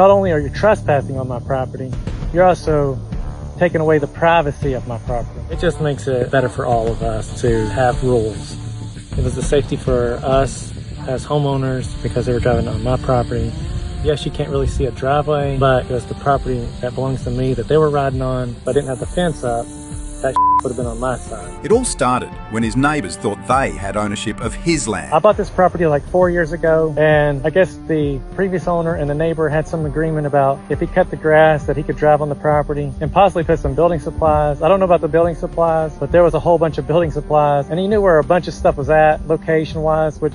Not only are you trespassing on my property, you're also taking away the privacy of my property. It just makes it better for all of us to have rules. It was the safety for us as homeowners because they were driving on my property. Yes, you can't really see a driveway, but it was the property that belongs to me that they were riding on, but I didn't have the fence up. That would have been on my side. It all started when his neighbours thought they had ownership of his land. I bought this property like 4 years ago, and I guess the previous owner and the neighbor had some agreement about if he cut the grass that he could drive on the property and possibly put some building supplies. I don't know about the building supplies, but there was a whole bunch of building supplies, and he knew where a bunch of stuff was at location-wise, which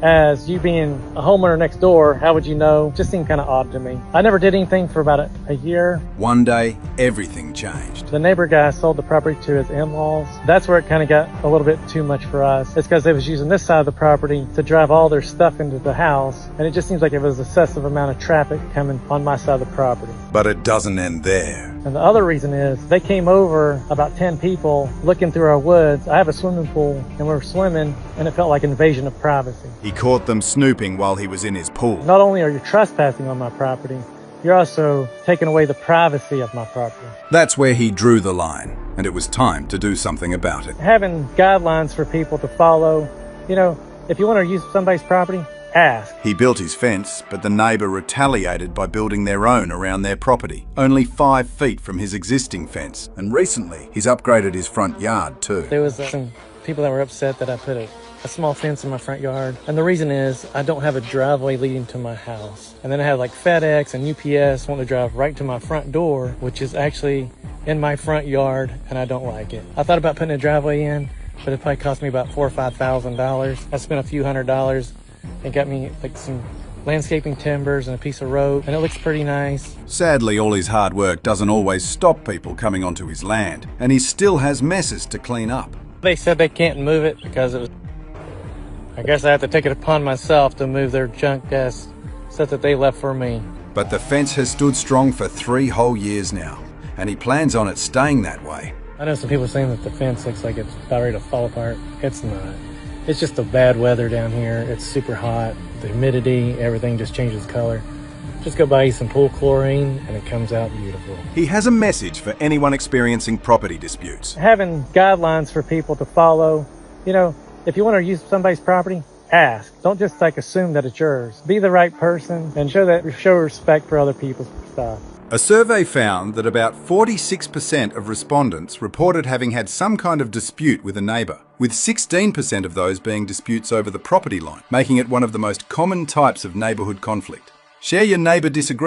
as you being a homeowner next door, how would you know? Just seemed kind of odd to me. I never did anything for about a year. One day, everything changed. The neighbor guy sold the property to his in-laws. That's where it kind of got a little bit too much for us. It's because they was using this side of the property to drive all their stuff into the house. And it just seems like it was excessive amount of traffic coming on my side of the property. But it doesn't end there. And the other reason is they came over, about 10 people, looking through our woods. I have a swimming pool and we were swimming, and it felt like an invasion of privacy. He caught them snooping while he was in his pool. Not only are you trespassing on my property, you're also taking away the privacy of my property. That's where he drew the line, and it was time to do something about it. Having guidelines for people to follow, you know, if you want to use somebody's property, ask. He built his fence, but the neighbour retaliated by building their own around their property, only 5 feet from his existing fence. And recently, he's upgraded his front yard too. There was some people that were upset that I put a small fence in my front yard. And the reason is I don't have a driveway leading to my house. And then I have like FedEx and UPS want to drive right to my front door, which is actually in my front yard, and I don't like it. I thought about putting a driveway in, but it probably cost me about $4,000 or $5,000. I spent a few $100s. It got me like some landscaping timbers and a piece of rope, and it looks pretty nice. Sadly, all his hard work doesn't always stop people coming onto his land, and he still has messes to clean up. They said they can't move it because it was... I guess I have to take it upon myself to move their junk ass stuff that they left for me. But the fence has stood strong for 3 whole years now, and he plans on it staying that way. I know some people saying that the fence looks like it's about ready to fall apart. It's not. It's just the bad weather down here. It's super hot, the humidity, everything just changes color. Just go buy you some pool chlorine and it comes out beautiful. He has a message for anyone experiencing property disputes. Having guidelines for people to follow, you know, if you want to use somebody's property, ask. Don't just like assume that it's yours. Be the right person and show respect for other people's stuff. A survey found that about 46% of respondents reported having had some kind of dispute with a neighbour, with 16% of those being disputes over the property line, making it one of the most common types of neighbourhood conflict. Share your neighbour disagreements